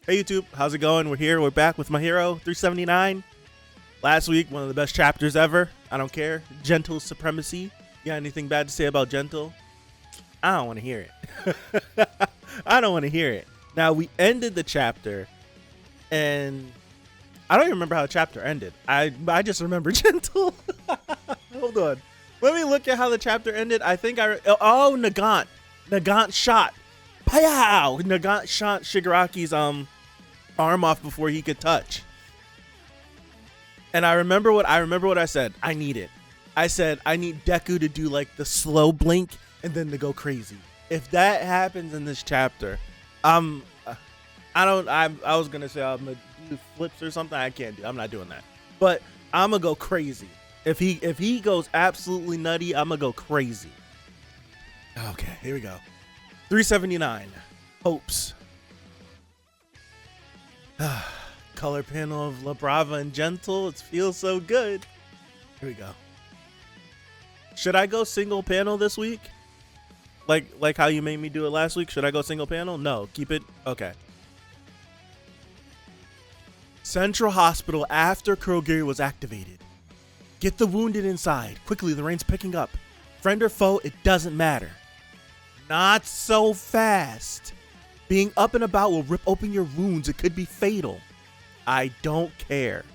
Hey YouTube, how's it going? We're here, we're back with My Hero 379. Last week, one of the best chapters ever. I don't care. Gentle supremacy. You got anything bad to say about Gentle? I don't want to hear it. I don't want to hear it. Now, we ended the chapter, and I don't even remember how the chapter ended. I just remember Gentle. Hold on. Let me look at how the chapter ended. I think oh, Nagant. Nagant shot. Pow! Nagant shot Shigaraki's arm off before he could touch. And I remember what I said. I need it. I said I need Deku to do like the slow blink and then to go crazy. If that happens in this chapter, I was gonna say I'm gonna do flips or something. I can't do. I'm not doing that. But I'm gonna go crazy. If he goes absolutely nutty, I'm gonna go crazy. Okay, here we go. 379. Hopes. Color panel of La Brava and Gentle. It feels so good. Here we go. Should I go single panel this week? Like how you made me do it last week? Should I go single panel? No. Keep it. Okay. Central Hospital after Kurogiri was activated. Get the wounded inside. Quickly, the rain's picking up. Friend or foe, it doesn't matter. Not so fast. Being up and about will rip open your wounds. It could be fatal. I don't care.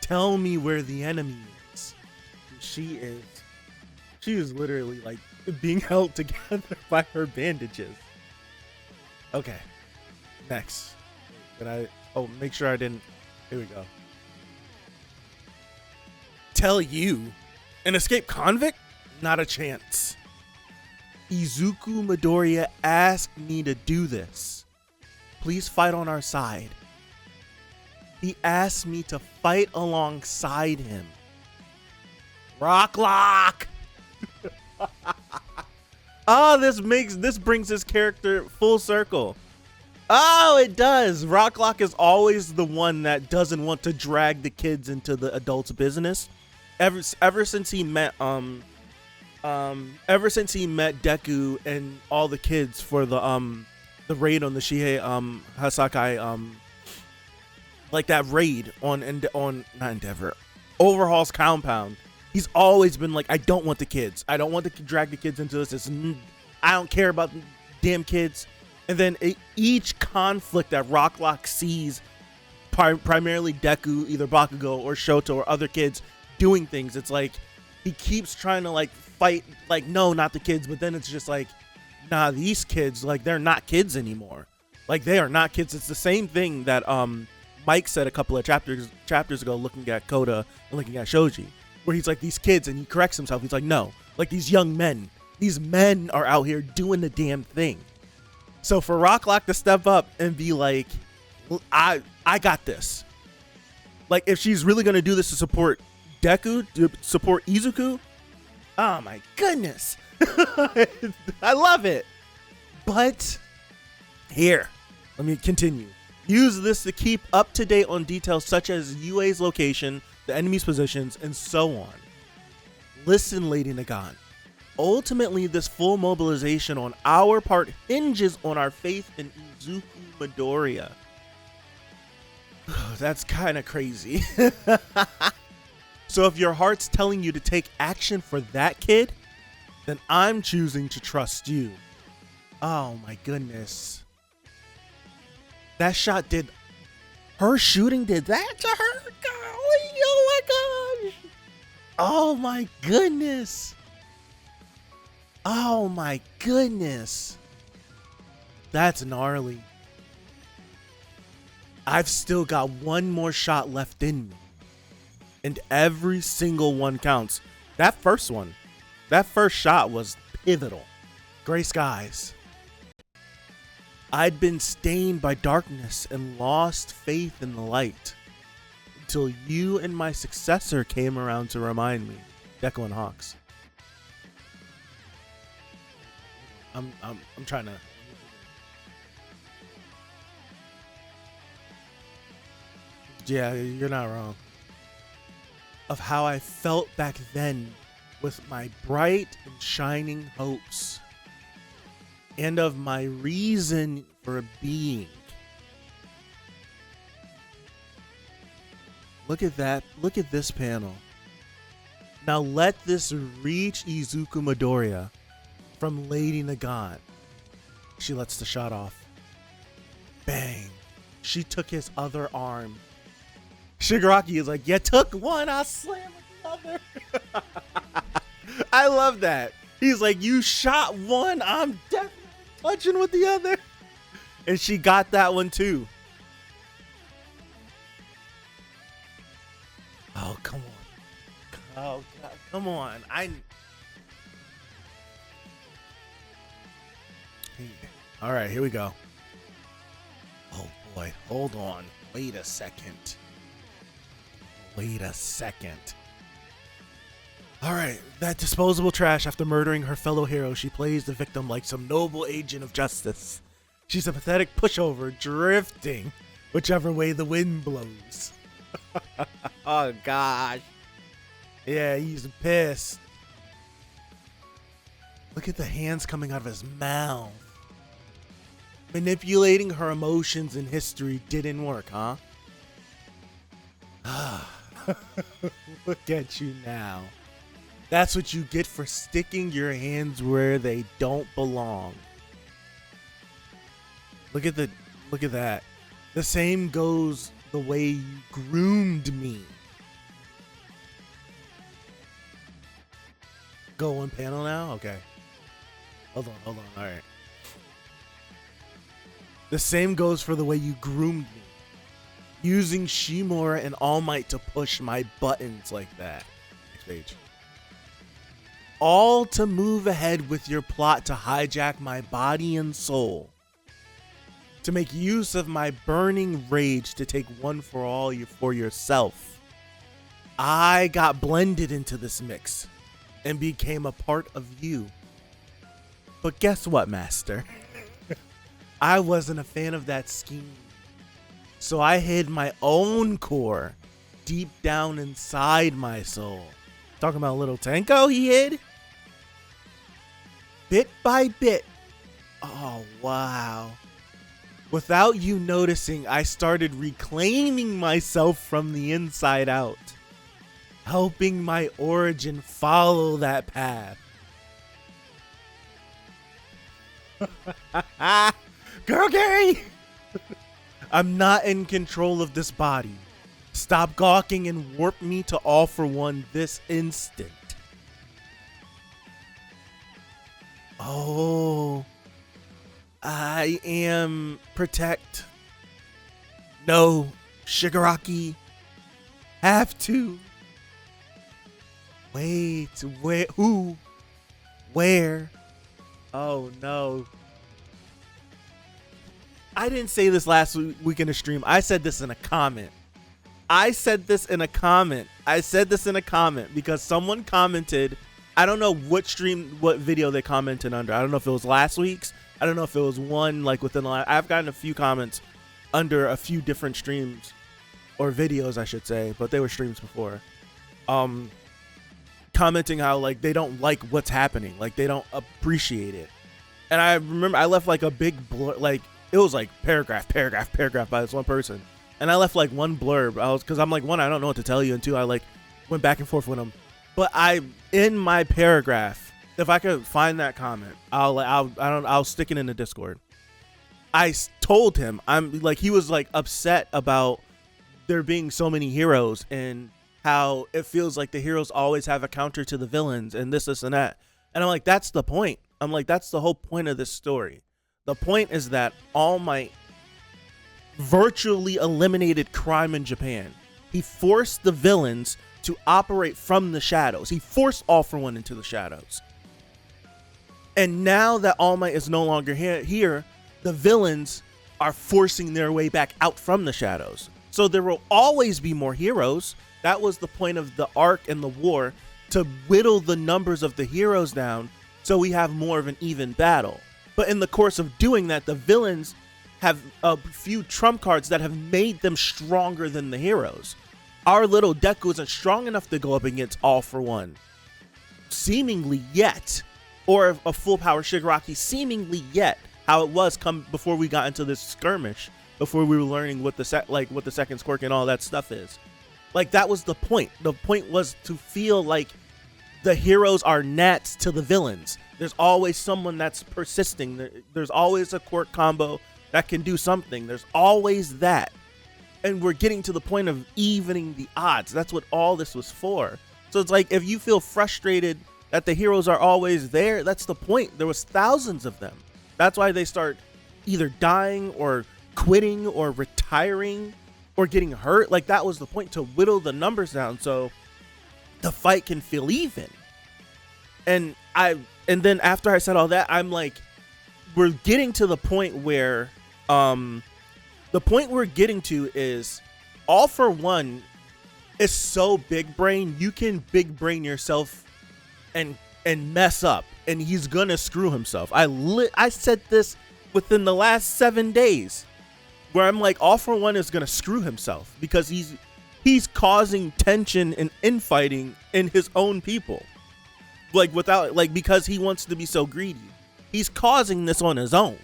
Tell me where the enemy is. She is literally like being held together by her bandages. Okay. Next. Make sure I didn't. Here we go. Tell you. An escaped convict? Not a chance. Izuku Midoriya asked me to do this. Please fight on our side. He asked me to fight alongside him. Rock Lock! Oh, this brings his character full circle. Oh, it does. Rock Lock is always the one that doesn't want to drag the kids into the adults' business. Ever since he met Deku and all the kids for the raid on the Shihei Hasakai, like that raid on not Endeavor, Overhaul's compound, he's always been like, I don't want the kids. I don't want to drag the kids into this. I don't care about the damn kids. And then each conflict that Rock Lock sees, primarily Deku, either Bakugo or Shoto or other kids doing things, it's like he keeps trying to like fight, like, no, not the kids, but then it's just like, nah, these kids, like, they're not kids anymore. Like, they are not kids. It's the same thing that Mike said a couple of chapters ago, looking at Koda and looking at Shoji, where he's like, these kids, and he corrects himself. He's like, no, like, these young men, these men are out here doing the damn thing. So for Rock Lock to step up and be like, I got this. Like, if she's really gonna do this to support Deku, to support Izuku, oh my goodness. I love it. But here, let me continue. Use this to keep up to date on details such as UA's location, the enemy's positions, and so on. Listen, Lady Nagant. Ultimately, this full mobilization on our part hinges on our faith in Izuku Midoriya. That's kind of crazy. So if your heart's telling you to take action for that kid, then I'm choosing to trust you. Oh my goodness. That shot her shooting did that to her? Golly, oh my gosh. Oh my goodness. Oh my goodness. That's gnarly. I've still got one more shot left in me. And every single one counts. That first shot was pivotal. Gray skies. I'd been stained by darkness and lost faith in the light until you and my successor came around to remind me. Deku and Hawks. I'm trying to. Yeah, you're not wrong. Of how I felt back then with my bright and shining hopes, and of my reason for being. Look at that. Look at this panel. Now let this reach Izuku Midoriya from Lady Nagant. She lets the shot off. Bang. She took his other arm. Shigaraki is like, you took one, I'll slam with the other. I love that. He's like, you shot one, I'm definitely touching with the other. And she got that one too. Oh, come on. Oh, God, come on. All right, here we go. Oh, boy. Hold on. Wait a second. Wait a second. All right, that disposable trash. After murdering her fellow hero, she plays the victim like some noble agent of justice. She's a pathetic pushover, drifting whichever way the wind blows. Oh, gosh. Yeah, he's pissed. Look at the hands coming out of his mouth. Manipulating her emotions in history didn't work, huh? Look at you now. That's what you get for sticking your hands where they don't belong. Look at that. The same goes the way you groomed me. Go one panel now? Okay. Hold on. All right. The same goes for the way you groomed me. Using Shimura and All Might to push my buttons like that. Next page. All to move ahead with your plot to hijack my body and soul. To make use of my burning rage to take one for all for yourself. I got blended into this mix and became a part of you. But guess what, Master? I wasn't a fan of that scheme. So I hid my own core deep down inside my soul. Talking about little Tenko he hid? Bit by bit. Oh, wow. Without you noticing, I started reclaiming myself from the inside out. Helping my origin follow that path. Girl Gary! I'm not in control of this body. Stop gawking and warp me to all for one this instant. Oh, I am protect. No, Shigaraki. Have to. Wait, where? Who? Where? Oh no. I didn't say this last week in a stream. I said this in a comment. I said this in a comment because someone commented. I don't know what video they commented under. I don't know if it was last week's. I don't know if it was one like within the last. I've gotten a few comments under a few different streams or videos, I should say, but they were streams before. Commenting how like they don't like what's happening, like they don't appreciate it. And I remember I left like a big blur, like it was like paragraph by this one person. And I left like one blurb. Cause I'm like, one, I don't know what to tell you. And two, I like went back and forth with them. But in my paragraph, if I could find that comment, I'll stick it in the Discord. I told him, I'm like, he was like upset about there being so many heroes and how it feels like the heroes always have a counter to the villains and this and that. And I'm like, that's the point. I'm like, that's the whole point of this story. The point is that All Might virtually eliminated crime in Japan. He forced the villains to operate from the shadows. He forced All for One into the shadows. And now that All Might is no longer here, the villains are forcing their way back out from the shadows. So there will always be more heroes. That was the point of the arc and the war, to whittle the numbers of the heroes down so we have more of an even battle. But in the course of doing that, the villains have a few trump cards that have made them stronger than the heroes. Our little Deku isn't strong enough to go up against All for One, seemingly yet, or a full power Shigaraki, seemingly yet. How it was before we got into this skirmish, before we were learning what the second quirk and all that stuff is. Like, that was the point. The point was to feel like the heroes are gnats to the villains. There's always someone that's persisting. There's always a quirk combo that can do something. There's always that. And we're getting to the point of evening the odds. That's what all this was for. So it's like, if you feel frustrated that the heroes are always there, that's the point. There was thousands of them. That's why they start either dying or quitting or retiring or getting hurt. Like, that was the point, to whittle the numbers down so the fight can feel even. And then after I said all that, I'm like, we're getting to the point where the point we're getting to is All For One is so big brain, you can big brain yourself and mess up, and he's gonna screw himself. I said this within the last 7 days, where I'm like, All For One is gonna screw himself because he's causing tension and infighting in his own people, because he wants to be so greedy. He's causing this on his own.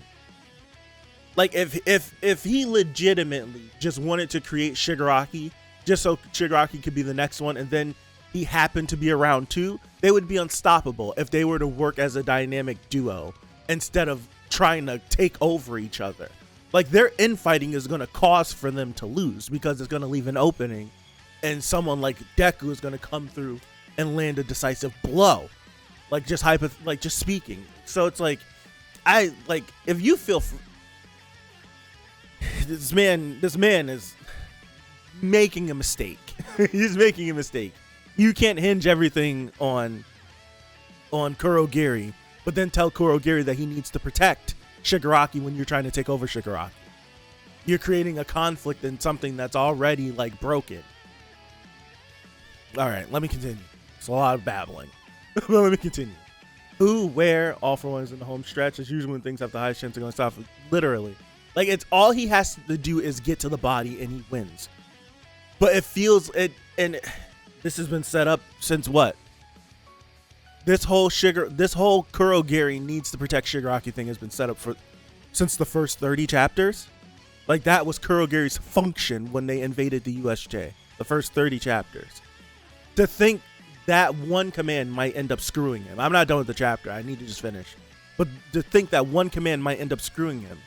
Like, if he legitimately just wanted to create Shigaraki just so Shigaraki could be the next one, and then he happened to be around too, they would be unstoppable if they were to work as a dynamic duo instead of trying to take over each other. Like, their infighting is going to cause for them to lose because it's going to leave an opening, and someone like Deku is going to come through and land a decisive blow. Like, just speaking. So it's like, if you feel this man is making a mistake. He's making a mistake. You can't hinge everything on Kurogiri, but then tell Kurogiri that he needs to protect Shigaraki when you're trying to take over Shigaraki. You're creating a conflict in something that's already, like, broken. All right, let me continue. It's a lot of babbling. Let me continue. Who, where, All For One is in the home stretch. It's usually when things have the highest chance of going south. Literally. Like, it's all he has to do is get to the body and he wins. But it feels it, and this has been set up since what? This whole Kurogiri needs to protect Shigaraki thing has been set up since the first 30 chapters. Like, that was Kurogiri's function when they invaded the USJ. The first 30 chapters. To think that one command might end up screwing him. I'm not done with the chapter. I need to just finish. But to think that one command might end up screwing him.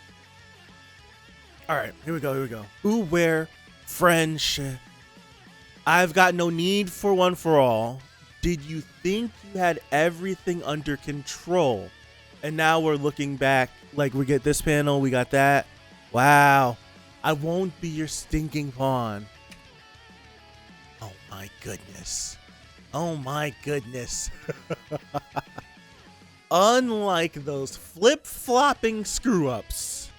All right, here we go. Who, where, friendship. I've got no need for one for all. Did you think you had everything under control? And now we're looking back, like, we get this panel, we got that. Wow. I won't be your stinking pawn. Oh my goodness. Oh my goodness. Unlike those flip-flopping screw-ups,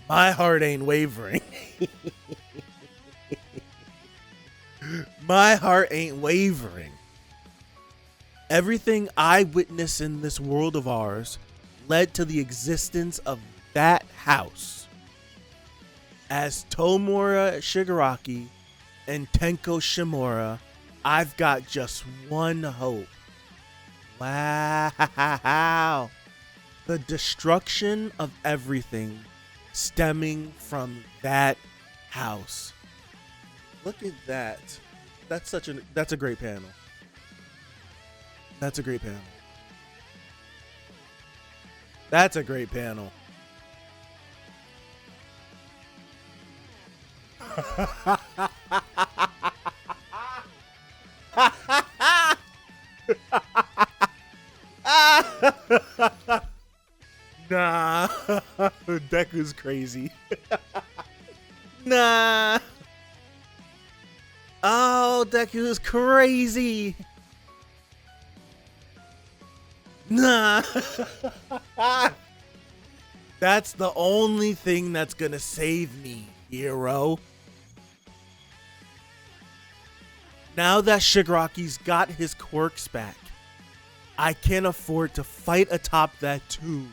my heart ain't wavering. My heart ain't wavering. Everything I witness in this world of ours led to the existence of that house. As Tomura Shigaraki and Tenko Shimura, I've got just one hope. Wow. The destruction of everything stemming from that house. Look at that. That's a great panel. That's a great panel. That's a great panel. Nah. Deku's crazy. Nah. Oh, Deku's crazy. Nah. That's the only thing that's gonna save me, hero. Now that Shigaraki's got his quirks back, I can't afford to fight atop that tomb.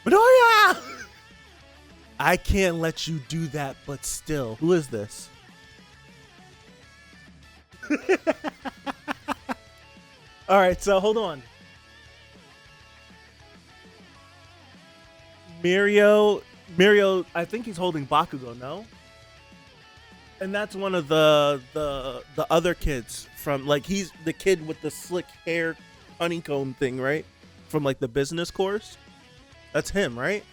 Midoriya! I can't let you do that, but still. Who is this? Alright, so hold on. Mirio, I think he's holding Bakugo, no? And that's one of the other kids from, like, he's the kid with the slick hair honeycomb thing, right? From like the business course. That's him, right?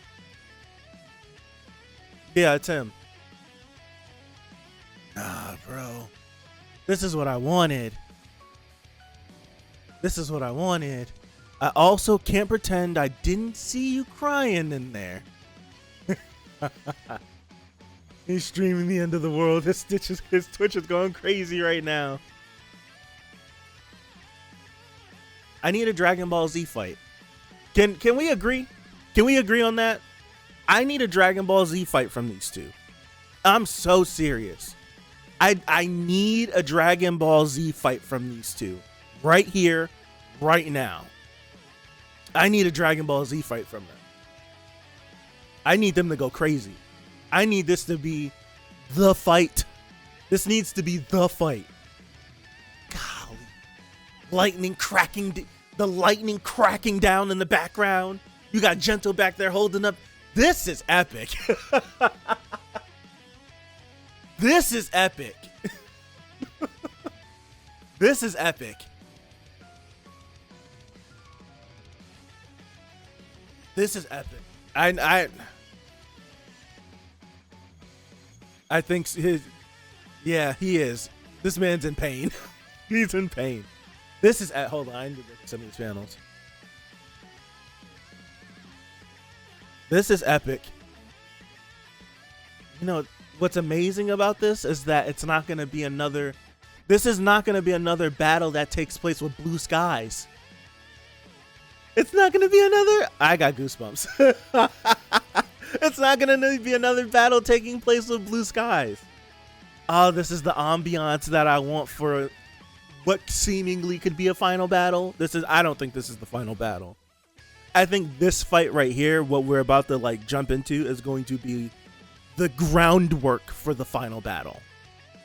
Yeah, it's him. Ah, bro. This is what I wanted. This is what I wanted. I also can't pretend I didn't see you crying in there. He's streaming the end of the world. His Twitch is going crazy right now. I need a Dragon Ball Z fight. Can we agree? Can we agree on that? I need a Dragon Ball Z fight from these two. I'm so serious. I need a Dragon Ball Z fight from these two. Right here, right now. I need a Dragon Ball Z fight from them. I need them to go crazy. I need this to be the fight. This needs to be the fight. Golly. Lightning cracking, the lightning cracking down in the background. You got Gento back there holding up. This is epic. This is epic. This is epic. This is epic. I think yeah, he is. This man's in pain. He's in pain. This is hold on, I need to look at some of these channels. This is epic. You know, what's amazing about this is that it's not going to be another, this is not going to be another battle that takes place with blue skies. It's not going to be another, I got goosebumps. It's not going to be another battle taking place with blue skies. Oh, this is the ambiance that I want for what seemingly could be a final battle. I don't think this is the final battle. I think this fight right here, what we're about to like jump into, is going to be the groundwork for the final battle.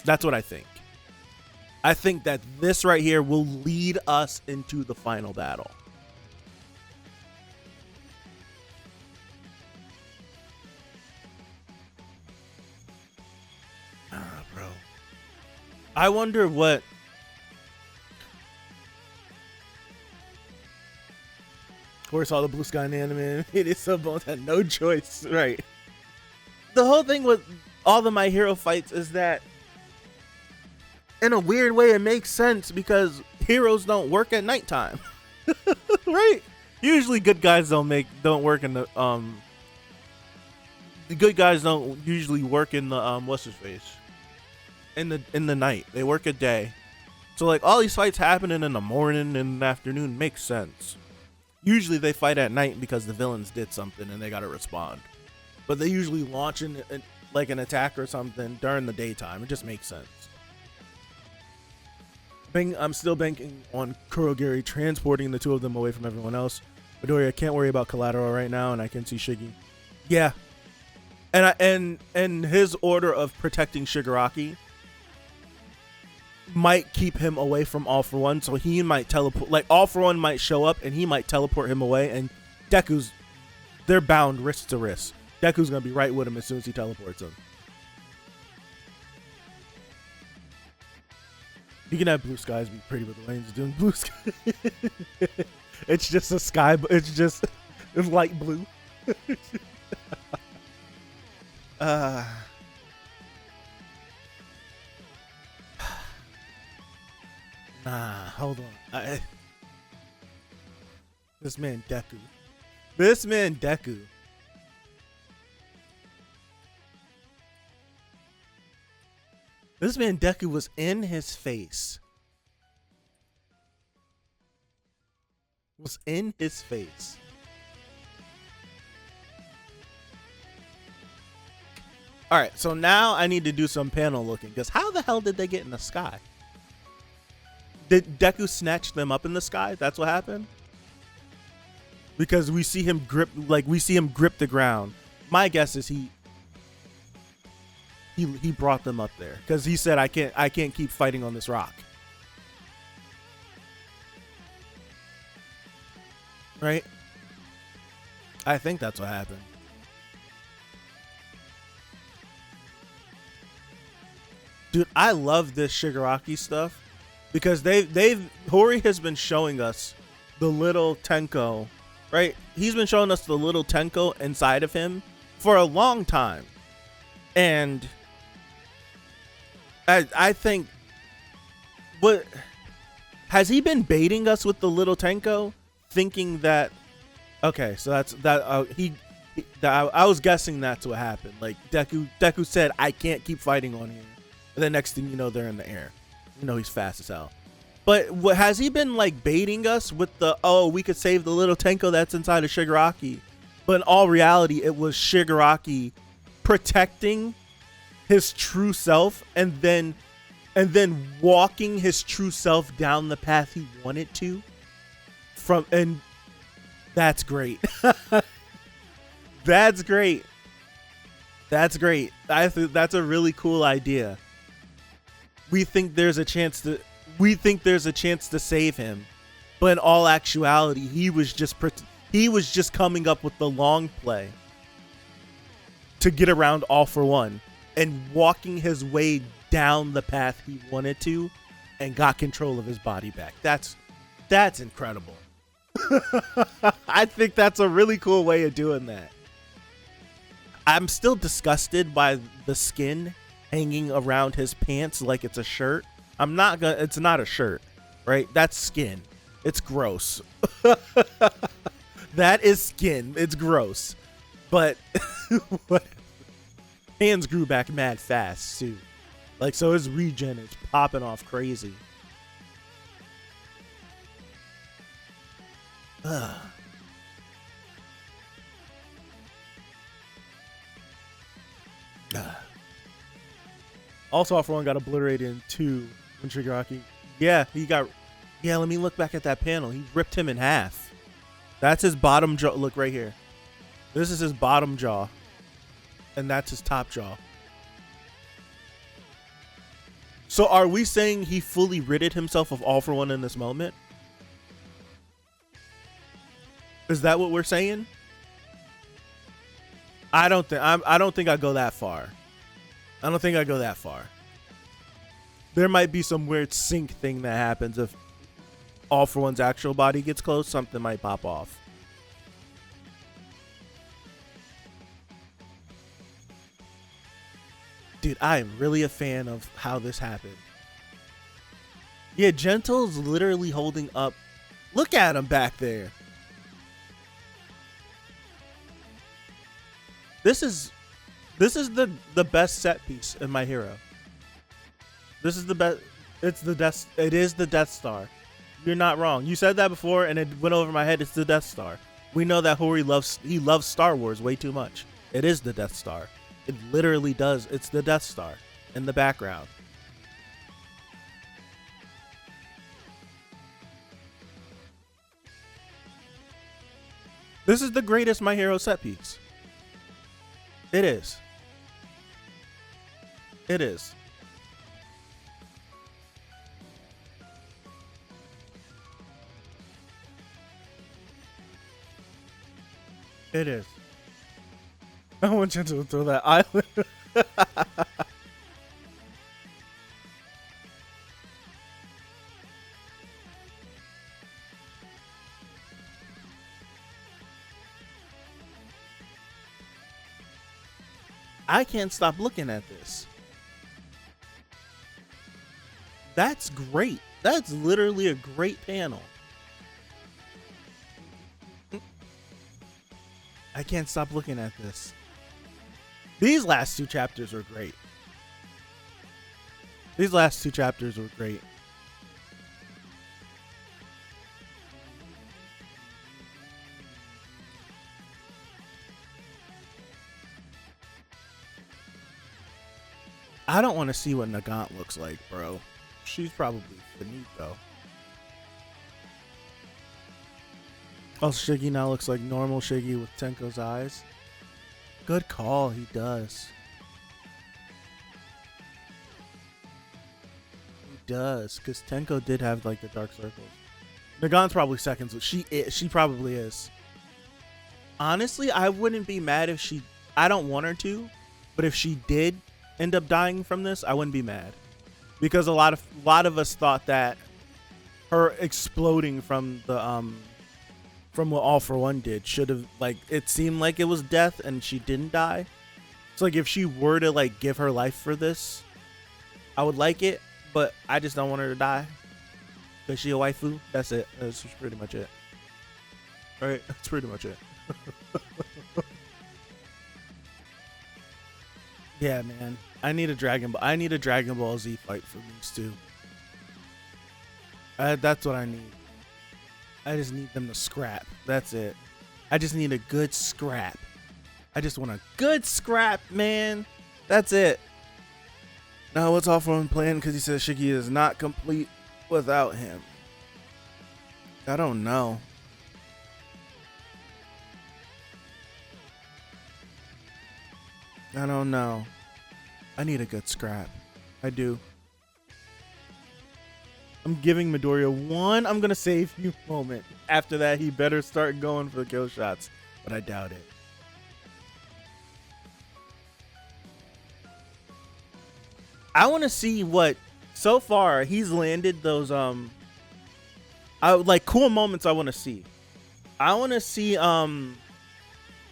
That's what I think. I think that this right here will lead us into the final battle. Bro. I wonder what... Of course, all the blue sky in anime, it is so both had no choice, right? The whole thing with all the My Hero fights is that, in a weird way, it makes sense because heroes don't work at nighttime, right? Usually, good guys don't work in the good guys don't usually work in the what's his face in the night. They work at day, so like all these fights happening in the morning and the afternoon makes sense. Usually they fight at night because the villains did something and they got to respond. But they usually launch like an attack or something during the daytime. It just makes sense. I'm still banking on Kurogiri transporting the two of them away from everyone else. Midoriya can't worry about collateral right now, and I can see Shiggy. Yeah. And his order of protecting Shigaraki might keep him away from All For One, so he might teleport. Like All For One might show up and he might teleport him away, and they're bound wrist to wrist. Deku's gonna be right with him as soon as he teleports him. You can have blue skies be pretty, but the lane's doing blue sky. It's just a sky, but it's light blue. Nah, hold on. This man Deku. This man Deku. This man Deku was in his face. Was in his face. Alright, so now I need to do some panel looking, because how the hell did they get in the sky? Did Deku snatch them up in the sky? That's what happened? Because we see him grip the ground. My guess is he brought them up there because he said I can't keep fighting on this rock. Right? I think that's what happened. Dude, I love this Shigaraki stuff because Hori has been showing us the little Tenko, right? He's been showing us the little Tenko inside of him for a long time. And I think, what has he been baiting us with the little Tenko, thinking that, okay, so that's that I was guessing that's what happened. Like Deku said, I can't keep fighting on here. And then next thing you know, they're in the air. You know, he's fast as hell. But what has he been like baiting us with the, oh, we could save the little Tenko that's inside of Shigaraki? But in all reality, it was Shigaraki protecting his true self and then walking his true self down the path he wanted to. And that's great. That's great. That's great. I think that's a really cool idea. We think there's a chance to save him, but in all actuality, he was just coming up with the long play to get around All For One and walking his way down the path he wanted to, and got control of his body back. That's incredible. I think that's a really cool way of doing that. I'm still disgusted by the skin hanging around his pants like it's a shirt. It's not a shirt, right? That's skin. It's gross. That is skin. It's gross. But hands grew back mad fast too. Like, so his regen is popping off crazy. Ugh. Also, All For One got obliterated in 2 when Shigaraki. Yeah, let me look back at that panel. He ripped him in half. That's his bottom jaw. Look right here. This is his bottom jaw. And that's his top jaw. So are we saying he fully ridded himself of All For One in this moment? Is that what we're saying? I don't think I go that far. I don't think I go that far. There might be some weird sync thing that happens if All For One's actual body gets close. Something might pop off. Dude, I am really a fan of how this happened. Yeah, Gentle's literally holding up. Look at him back there. This is the best set piece in My Hero. This is the best. It is the Death Star. You're not wrong. You said that before and it went over my head. It's the Death Star. We know that Hori loves Star Wars way too much. It is the Death Star. It literally does. It's the Death Star in the background. This is the greatest My Hero set piece. It is. It is. It is. I want you to throw that island. I can't stop looking at this. That's great. That's literally a great panel. I can't stop looking at this. These last 2 chapters were great. These last 2 chapters were great. I don't want to see what Nagant looks like, bro. She's probably finito. Oh, Shiggy now looks like normal Shiggy with Tenko's eyes. Good call, he does. He does, because Tenko did have like the dark circles. Nagant's probably second, so she probably is. Honestly, I wouldn't be mad if I don't want her to, but if she did end up dying from this, I wouldn't be mad. because a lot of us thought that her exploding from the from what All For One did should have, like, it seemed like it was death and she didn't die. So like if she were to like give her life for this, I would like it, but I just don't want her to die because she a waifu. That's it. That's just pretty much it. All right, that's pretty much it. Yeah, man. I need a Dragon Ball Z fight for these two. That's what I need. I just need them to scrap. That's it. I just need a good scrap. I just want a good scrap, man. That's it. Now, what's All For One plan? Because he says Shiggy is not complete without him. I don't know. I don't know. I need a good scrap. I do. I'm giving Midoriya one I'm going to save you moment. After that, he better start going for the kill shots. But I doubt it. I want to see what, so far, he's landed those, like, cool moments I want to see. I want to see,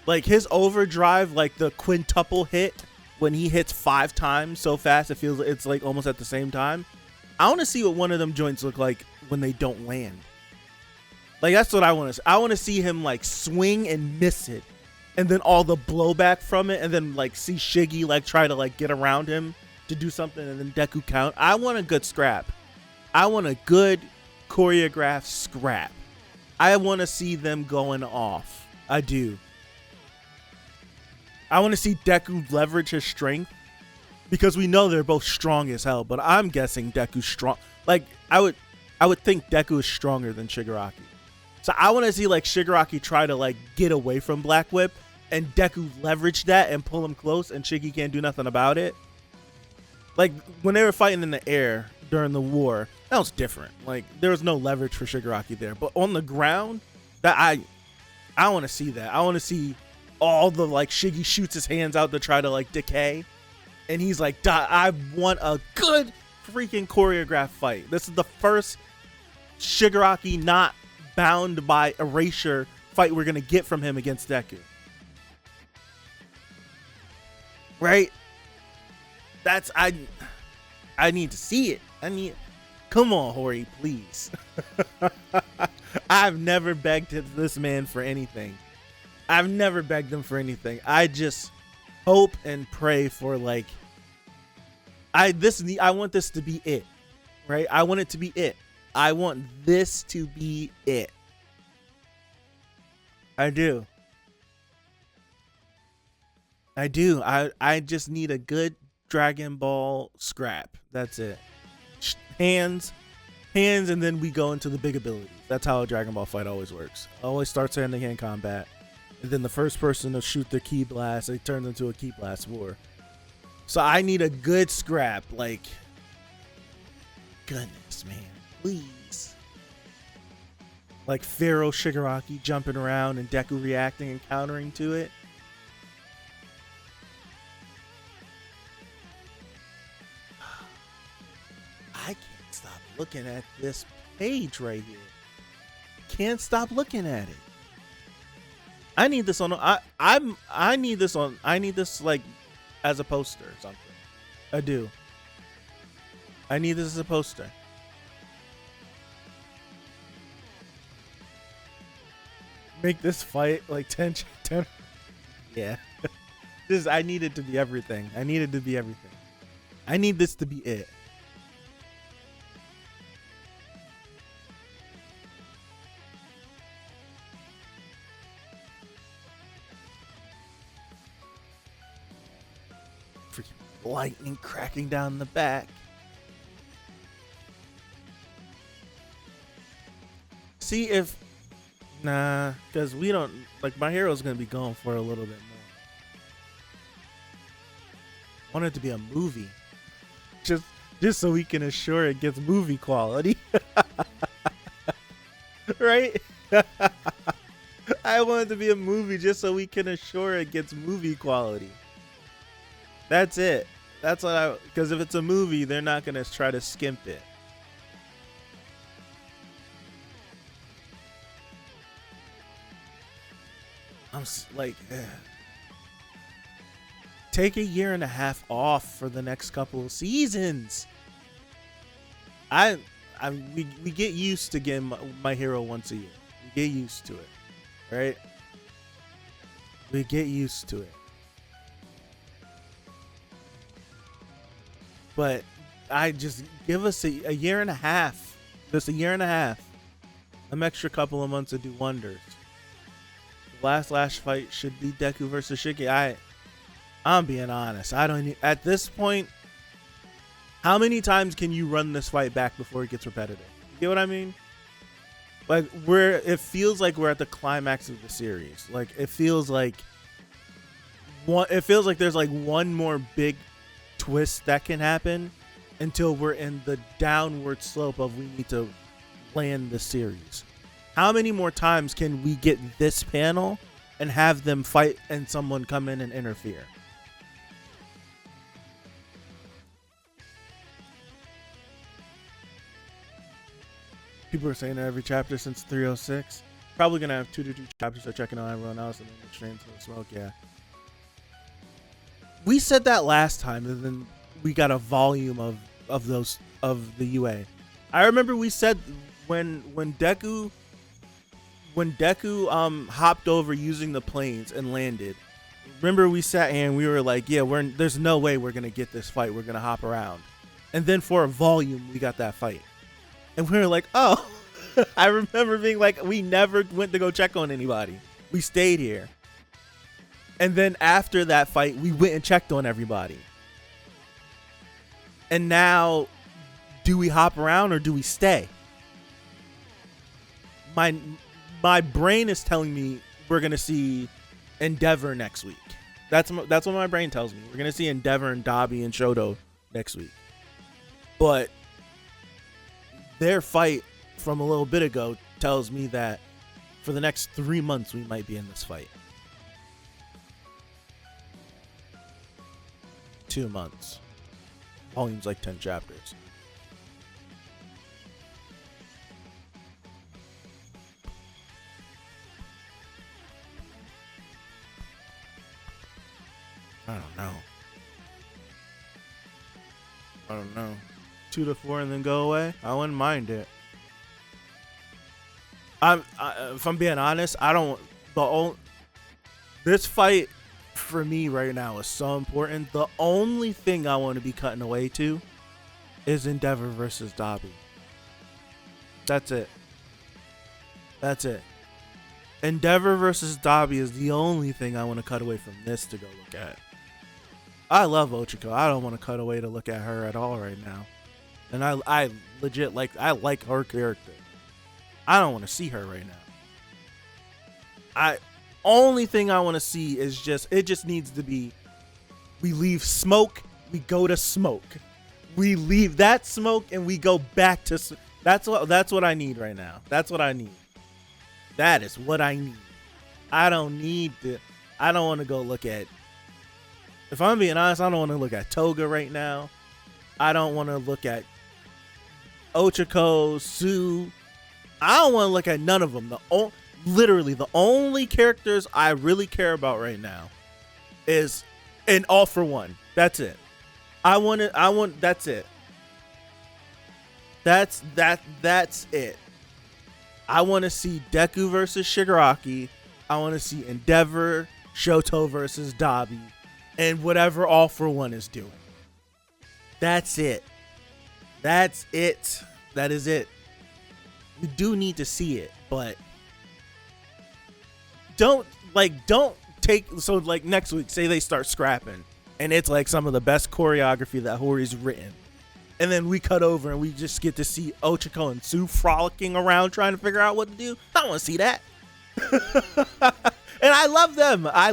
like, his overdrive, like, the quintuple hit when he hits 5 times so fast, it feels like it's, like, almost at the same time. I want to see what one of them joints look like when they don't land. Like, that's what I want to see. I want to see him, like, swing and miss it. And then all the blowback from it. And then, like, see Shiggy, like, try to, like, get around him to do something. And then Deku count. I want a good scrap. I want a good choreographed scrap. I want to see them going off. I do. I want to see Deku leverage his strength. Because we know they're both strong as hell, but I'm guessing Deku's strong. Like, I would think Deku is stronger than Shigaraki. So I want to see, like, Shigaraki try to, like, get away from Black Whip and Deku leverage that and pull him close and Shiggy can't do nothing about it. Like, when they were fighting in the air during the war, that was different. Like, there was no leverage for Shigaraki there. But on the ground, that I want to see that. I want to see all the, like, Shiggy shoots his hands out to try to, like, decay. And he's like, I want a good freaking choreographed fight. This is the first Shigaraki not bound by erasure fight we're going to get from him against Deku. Right? That's, I need to see it. Come on, Hori, please. I've never begged this man for anything. I've never begged him for anything. I just hope and pray for, like, I want this to be it, right? I want it to be it. I want this to be it. I do. I just need a good Dragon Ball scrap. That's it. Hands, and then we go into the big abilities. That's how a Dragon Ball fight always works. Always starts hand-to-hand combat. And then the first person to shoot their Ki Blast, it turns into a Ki Blast war. So I need a good scrap. Like, goodness, man. Please. Like Pharaoh Shigaraki jumping around and Deku reacting and countering to it. I can't stop looking at this page right here. Can't stop looking at it. I need this on. I need this on. I need this, like, as a poster or something. I do. I need this as a poster. Make this fight like 10. Yeah. I need it to be everything. I need it to be everything. I need this to be it. Freaking lightning cracking down the back. See if... Nah, because we don't... Like, my hero's going to be going for a little bit more. I want it to be a movie. Just so we can assure it gets movie quality. Right? I want it to be a movie just so we can assure it gets movie quality. That's it. That's what I, because if it's a movie, they're not gonna try to skimp it. Like, take a year and a half off for the next couple of seasons. We get used to getting My Hero once a year. We get used to it, right? We get used to it. But I just give us a year and a half. Just a year and a half. An extra couple of months to do wonders. The last fight should be Deku versus Shiki. I'm being honest. I don't at this point. How many times can you run this fight back before it gets repetitive? You get what I mean? Like it feels like we're at the climax of the series. Like it feels like there's like one more big twist that can happen until we're in the downward slope of we need to land the series. How many more times can we get this panel and have them fight and someone come in and interfere? People are saying that every chapter since 306. Probably gonna have 2 to 2 chapters of checking on everyone else and then straight into the smoke. Yeah. We said that last time, and then we got a volume of those of the UA. I remember we said when Deku hopped over using the planes and landed. Remember we sat here and we were like, yeah, there's no way we're gonna get this fight. We're gonna hop around, and then for a volume we got that fight, and we were like, oh. I remember being like, we never went to go check on anybody. We stayed here. And then after that fight, we went and checked on everybody. And now, do we hop around or do we stay? My brain is telling me we're going to see Endeavor next week. That's what my brain tells me. We're going to see Endeavor and Dabi and Shoto next week. But their fight from a little bit ago tells me that for the next 3 months we might be in this fight. 2 months. Volume's like 10 chapters. I don't know. 2 to 4 and then go away? I wouldn't mind it. If I'm being honest, this fight for me right now is so important. The only thing I want to be cutting away to is Endeavor versus Dabi. That's it. Endeavor versus Dabi is the only thing I want to cut away from this to go look at. I love Ochako. I don't want to cut away to look at her at all right now. And I legit like her character. I don't want to see her right now. Only thing I want to see is it just needs to be, we leave smoke, we go to smoke. We leave that smoke and we go back to, that's what I need right now. That's what I need. That is what I need. I don't want to go look at, if I'm being honest, I don't want to look at Toga right now. I don't want to look at Ochako, Sue. I don't want to look at none of them. Literally, the only characters I really care about right now is an All for One. That's it. That's it. That's it. I want to see Deku versus Shigaraki. I want to see Endeavor, Shoto versus Dabi, and whatever All for One is doing. That's it. That is it. You do need to see it, but don't take, so like next week, say they start scrapping and it's like some of the best choreography that Hori's written, and then we cut over and we just get to see Ochako and Sue frolicking around trying to figure out what to do. I don't want to see that. And I love them. I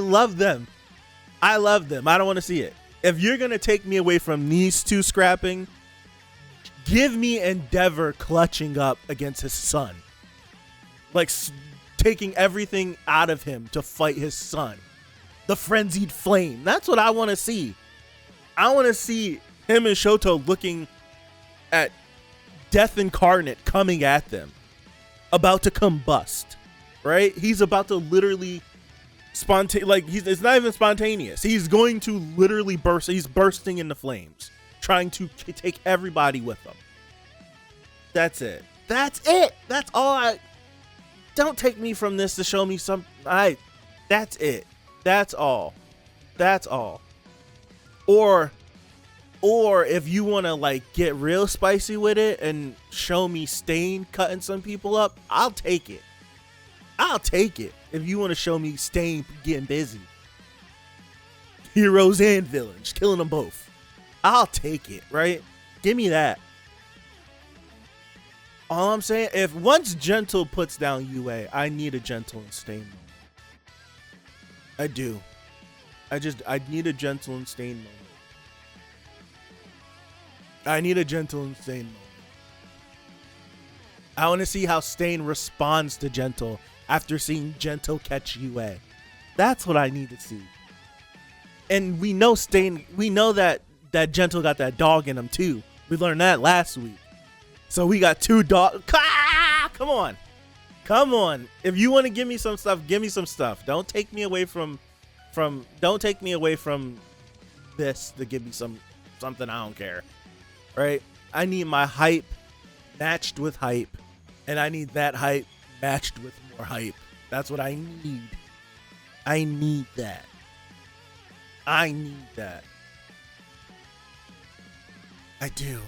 don't want to see it. If you're gonna take me away from these two scrapping, give me Endeavor clutching up against his son. Like taking everything out of him to fight his son. The frenzied flame. That's what I want to see. I want to see him and Shoto looking at death incarnate coming at them, about to combust, right? He's about to literally it's not even spontaneous. He's going to literally burst. He's bursting into flames, trying to take everybody with him. That's it. That's it. That's all. Don't take me from this to show me some. That's it. That's all. That's all. Or if you want to like get real spicy with it and show me Stain cutting some people up, I'll take it. I'll take it. If you want to show me Stain getting busy, heroes and villains, killing them both, I'll take it, right? Give me that. All I'm saying, if once Gentle puts down UA, I need a Gentle and Stain moment. I do. I need a Gentle and Stain moment. I need a Gentle and Stain moment. I want to see how Stain responds to Gentle after seeing Gentle catch UA. That's what I need to see. And we know Stain, we know that Gentle got that dog in him too. We learned that last week. So we got two dogs. Come on. Come on. If you want to give me some stuff, give me some stuff. Don't take me away from don't take me away from this to give me something I don't care. Right? I need my hype matched with hype, and I need that hype matched with more hype. That's what I need. I need that. I need that. I do.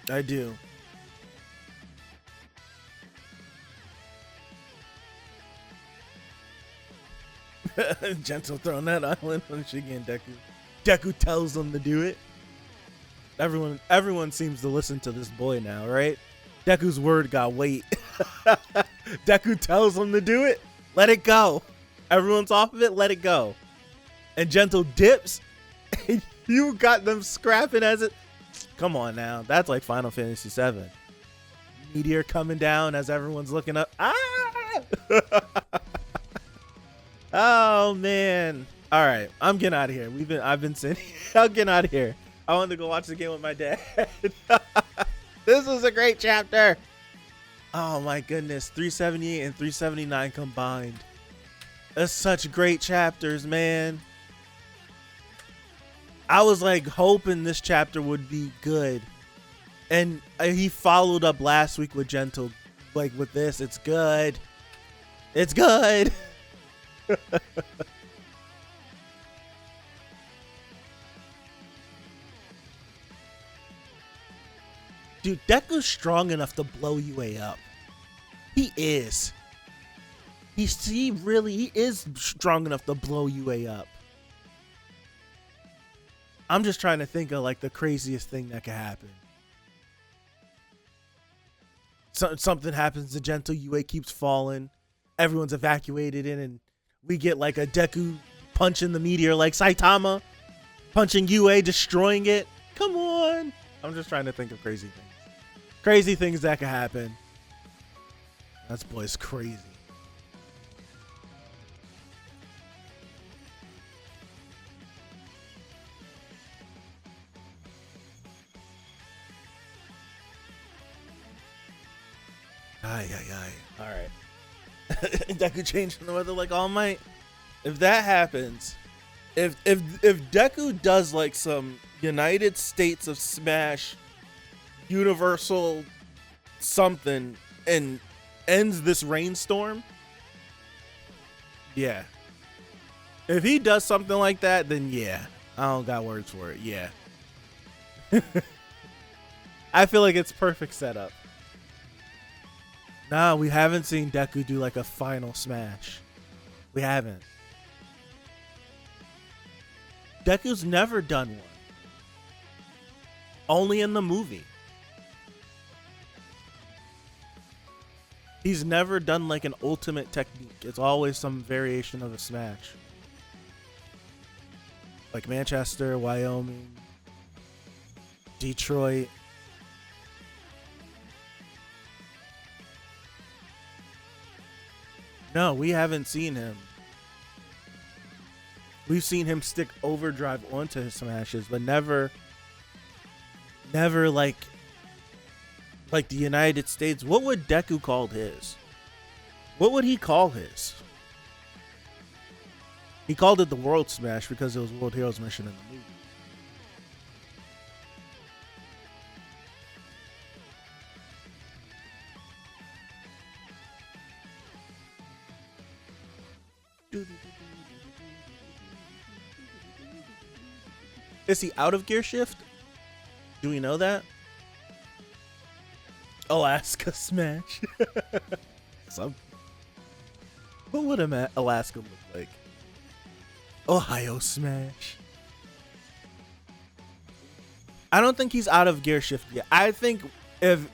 I do. Gentle throwing that island on Shigi and Deku. Deku tells them to do it. Everyone seems to listen to this boy now, right? Deku's word got weight. Deku tells them to do it. Let it go. Everyone's off of it. Let it go. And Gentle dips. You got them scrapping as it. Come on now. That's like Final Fantasy VII. Meteor coming down as everyone's looking up. Oh man. All right. I'm getting out of here. I've been sitting. I'm getting out of here. I wanted to go watch the game with my dad. This was a great chapter. Oh my goodness. 378 and 379 combined. That's such great chapters, man. I was like hoping this chapter would be good. And he followed up last week with Gentle, like with this. It's good. It's good. Dude, Deku's strong enough to blow UA up. He is. He is strong enough to blow UA up. I'm just trying to think of like the craziest thing that could happen. Something happens to Gentle, UA keeps falling. Everyone's evacuated in, and we get like a Deku punching the meteor like Saitama, punching UA, destroying it. Come on. I'm just trying to think of crazy things. Crazy things that could happen. That boy's crazy. Ay. All right. Deku changed from the weather like All Might. If that happens, if Deku does like some United States of Smash universal something and ends this rainstorm, yeah. If he does something like that, then yeah. I don't got words for it. Yeah. I feel like it's perfect setup. Nah, we haven't seen Deku do like a final smash. We haven't. Deku's never done one. Only in the movie. He's never done like an ultimate technique. It's always some variation of a smash. Like Manchester, Wyoming, Detroit. No, we haven't seen him. We've seen him stick overdrive onto his smashes, but never like the United States. What would Deku call his? What would he call his? He called it the World Smash because it was World Heroes Mission in the movie. Is he out of gear shift? Do we know that? Alaska Smash. What would Alaska look like? Ohio Smash. I don't think he's out of gear shift yet. I think when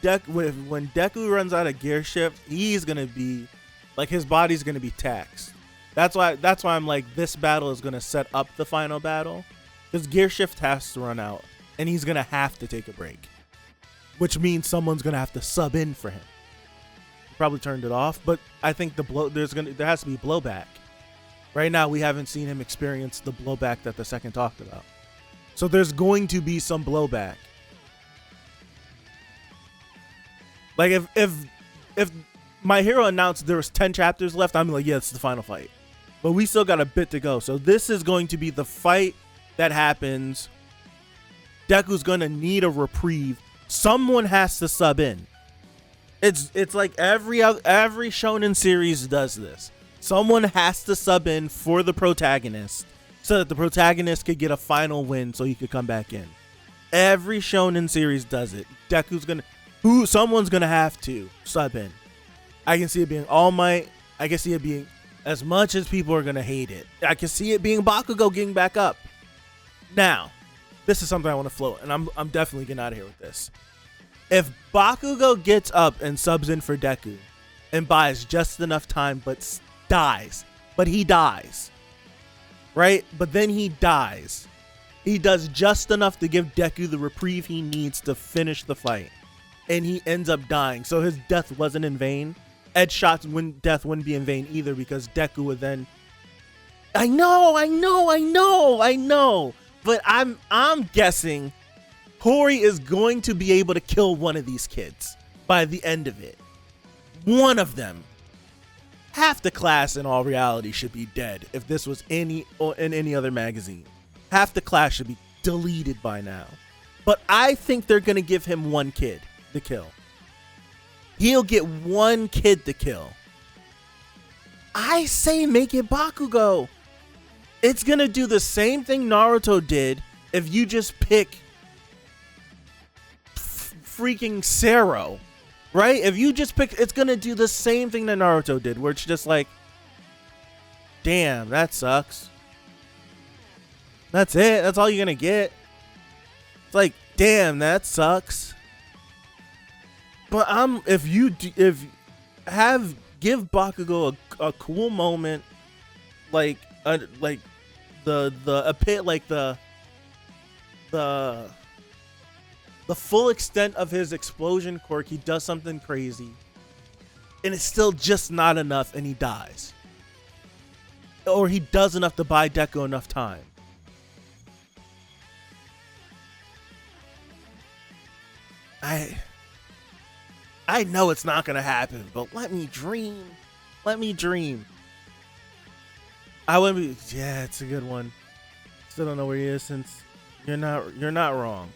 Deku runs out of gear shift, he's gonna be like, his body's gonna be taxed. That's why I'm like, this battle is gonna set up the final battle, because gear shift has to run out, and he's gonna have to take a break, which means someone's gonna have to sub in for him. He probably turned it off, but I think there has to be blowback. Right now, we haven't seen him experience the blowback that the second talked about, so there's going to be some blowback. Like if My Hero announced there was 10 chapters left, I'm like, yeah, it's the final fight. But we still got a bit to go. So this is going to be the fight that happens. Deku's going to need a reprieve. Someone has to sub in. It's like every shonen series does this. Someone has to sub in for the protagonist so that the protagonist could get a final win so he could come back in. Every shonen series does it. Someone's going to have to sub in. I can see it being All Might. I can see it being, as much as people are going to hate it, I can see it being Bakugo getting back up. Now, this is something I want to float, and I'm definitely getting out of here with this. If Bakugo gets up and subs in for Deku and buys just enough time but dies, right? But then he dies. He does just enough to give Deku the reprieve he needs to finish the fight, and he ends up dying. So his death wasn't in vain. Ed's death wouldn't be in vain either, because Deku would then... I know. But I'm guessing Hori is going to be able to kill one of these kids by the end of it. One of them. Half the class in all reality should be dead if this was in any other magazine. Half the class should be deleted by now. But I think they're going to give him one kid to kill. He'll get one kid to kill. I say make it Bakugo. It's going to do the same thing Naruto did if you just pick freaking Sero, right? If you just pick, it's going to do the same thing that Naruto did, where it's just like, damn, that sucks. That's it. That's all you're going to get. It's like, damn, that sucks. But give Bakugo a cool moment, like the full extent of his explosion quirk, he does something crazy, and it's still just not enough, and he dies, or he does enough to buy Deku enough time. I know it's not gonna happen, but let me dream. I wouldn't be. Yeah, it's a good one. Still don't know where he is, since you're not wrong.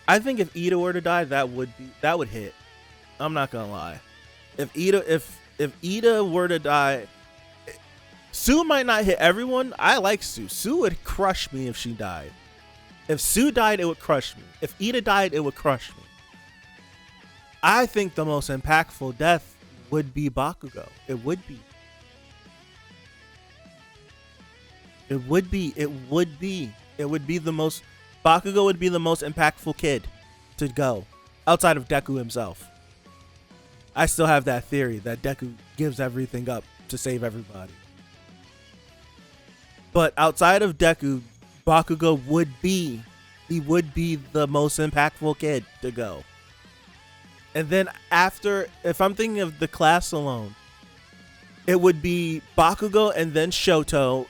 I think if Ida were to die, that would hit. I'm not gonna lie. If Ida were to die, Sue might not hit everyone. I like Sue. Sue would crush me if she died. If Sue died, it would crush me. If Ida died, it would crush me. I think the most impactful death would be Bakugo. It would be the most... Bakugo would be the most impactful kid to go, outside of Deku himself. I still have that theory that Deku gives everything up to save everybody. But outside of Deku, Bakugo would be the most impactful kid to go. And then after, if I'm thinking of the class alone, it would be Bakugo and then Shoto,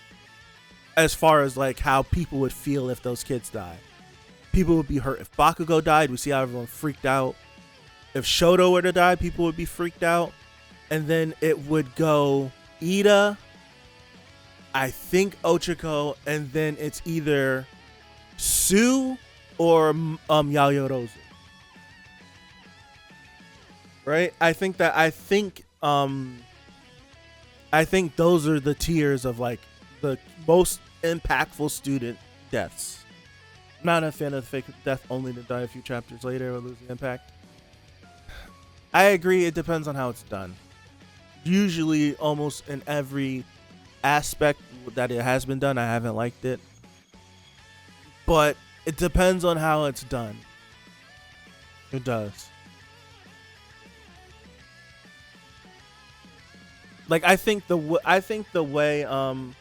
as far as like how people would feel if those kids die. People would be hurt. If Bakugo died, we see how everyone freaked out. If Shoto were to die, people would be freaked out. And then it would go Ida, I think Ochako, and then it's either Sue or Yayorozu. Right? I think those are the tiers of like the most impactful student deaths. I'm not a fan of the fake death only to die a few chapters later or losing impact. I agree, it depends on how it's done. Usually, almost in every aspect that it has been done, I haven't liked it. But it depends on how it's done. It does. Like I think the way in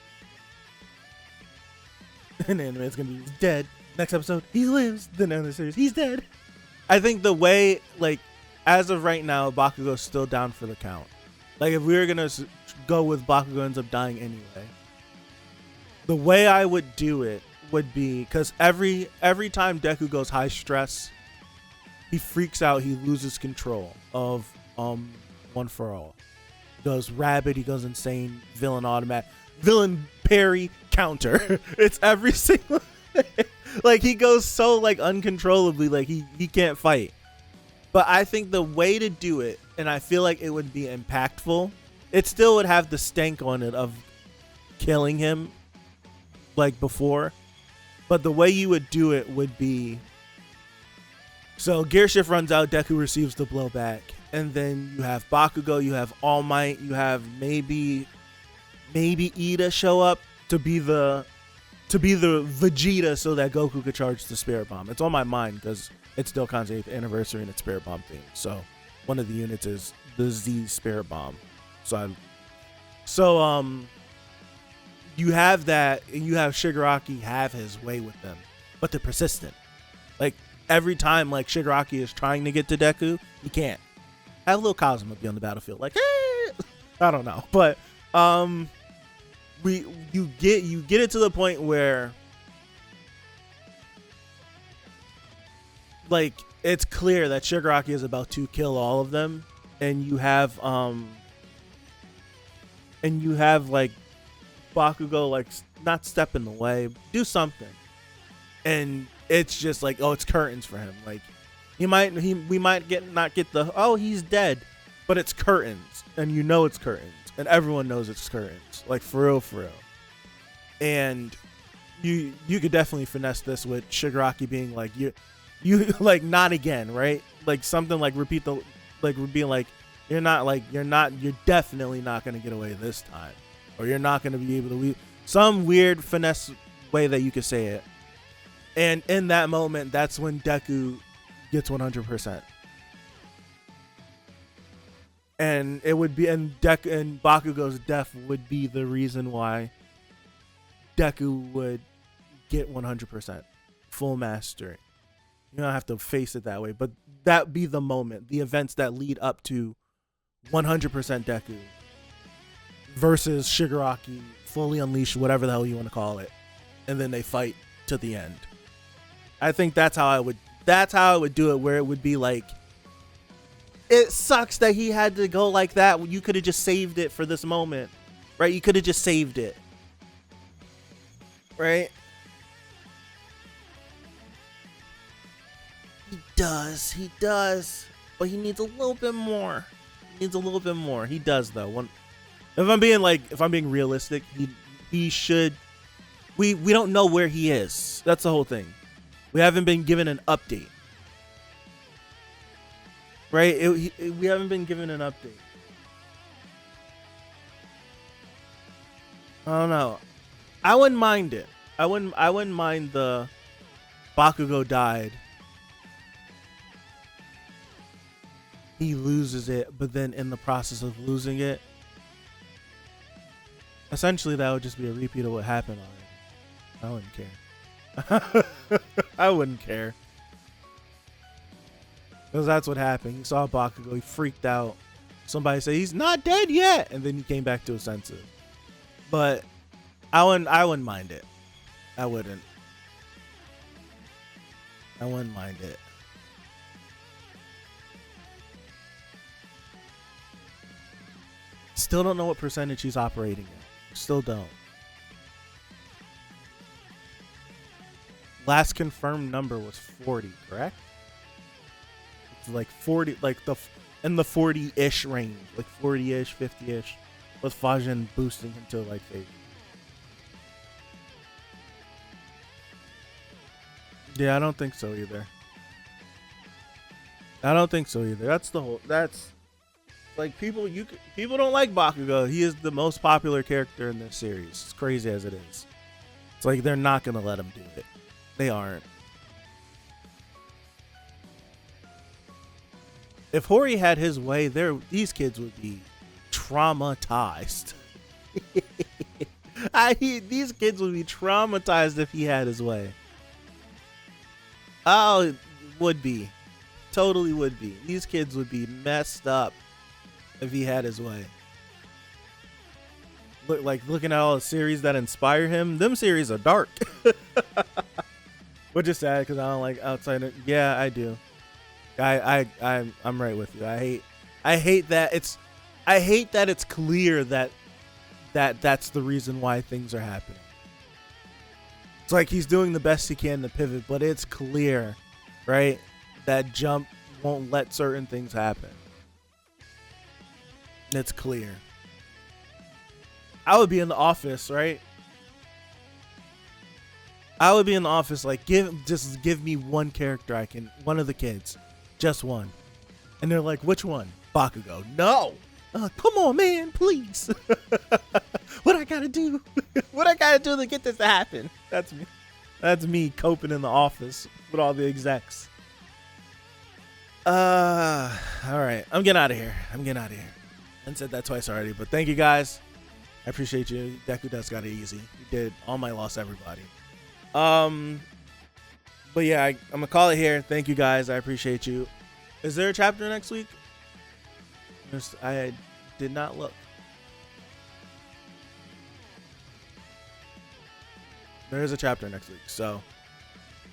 anime it's gonna be he's dead. Next episode he lives. Then in the series he's dead. I think the way like as of right now Bakugo's still down for the count. Like if we were gonna go with Bakugo ends up dying anyway, the way I would do it would be because every time Deku goes high stress, he freaks out. He loses control of One for All. Goes rabid, he goes insane, villain automatic, villain parry counter. It's every single like he goes so like uncontrollably, like he can't fight. But I think the way to do it, and I feel like it would be impactful, it still would have the stank on it of killing him like before, but the way you would do it would be so Gear Shift runs out, Deku receives the blowback. And then you have Bakugo, you have All Might, you have maybe Ida show up to be the Vegeta so that Goku could charge the Spirit Bomb. It's on my mind because it's Dokkan's 8th anniversary and it's Spirit Bomb theme. So one of the units is the Z Spirit Bomb. So you have that, and you have Shigaraki have his way with them, but they're persistent. Like every time like Shigaraki is trying to get to Deku, he can't. Have a little Kazuma be on the battlefield, like, I don't know, but you get it to the point where like it's clear that Shigaraki is about to kill all of them, and you have like Bakugo like not step in the way, do something, and it's just like, oh, it's curtains for him, like. We might not get the he's dead, but it's curtains, and you know it's curtains, and everyone knows it's curtains, like for real. And you could definitely finesse this with Shigaraki being like you like not again, right? Like something like repeat the like being like you're definitely not gonna get away this time, or you're not gonna be able to leave. Some weird finesse way that you could say it, and in that moment, that's when Deku gets 100%, and it would be and Bakugo's death would be the reason why Deku would get 100% full mastery. You don't have to face it that way, but that be the moment, the events that lead up to 100% Deku versus Shigaraki fully unleashed, whatever the hell you want to call it, and then they fight to the end. I think that's how I would do it, where it would be like, it sucks that he had to go like that. You could have just saved it for this moment, right? You could have just saved it, right? He does, but he needs a little bit more. He does though. If I'm being realistic, he should. We don't know where he is. That's the whole thing. We haven't been given an update, right? We haven't been given an update. I don't know. I wouldn't mind it. I wouldn't mind the Bakugo died. He loses it, but then in the process of losing it, essentially that would just be a repeat of what happened already. I wouldn't care. I wouldn't care, because that's what happened. He saw Bakugo, he freaked out, somebody say he's not dead yet, and then he came back to his senses. But I wouldn't mind it. I wouldn't mind it. Still don't know what percentage he's operating at. Still don't. Last confirmed number was 40, correct? It's like 40, like in the 40-ish range, like 40-ish, 50-ish, with Fajin boosting him to like 80. Yeah, I don't think so either. That's like people don't like Bakugo. He is the most popular character in this series. As crazy as it is. It's like they're not gonna let him do it. They aren't. If Hori had his way, these kids would be traumatized. These kids would be traumatized if he had his way. Oh, would be. Totally would be. These kids would be messed up if he had his way. Looking at all the series that inspire him, them series are dark. Which is sad because I don't like outside. Yeah, I do. I'm right with you. I hate that it's clear that that's the reason why things are happening. It's like he's doing the best he can to pivot, but it's clear, right? That Jump won't let certain things happen. It's clear. I would be in the office, right? I would be in the office like, just give me one character one of the kids. Just one. And they're like, which one? Bakugo. No! Come on, man, please. What I gotta do? What I gotta do to get this to happen? That's me. That's me coping in the office with all the execs. All right. I'm getting out of here. I said that twice already, but thank you guys. I appreciate you. Deku Dust got it easy. You did. All my lost everybody. But yeah, I'm gonna call it here. Thank you guys. I appreciate you. Is there a chapter next week? I did not look. There is a chapter next week. So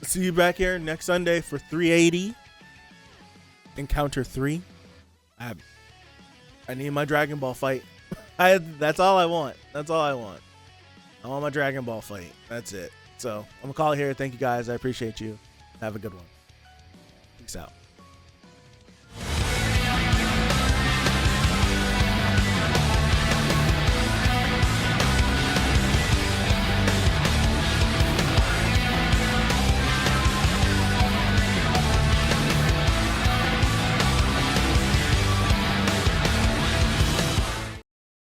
see you back here next Sunday for 380 Encounter 3. I need my Dragon Ball fight. That's all I want. I want my Dragon Ball fight. That's it. So I'm gonna call it here. Thank you guys. I appreciate you. Have a good one. Peace out.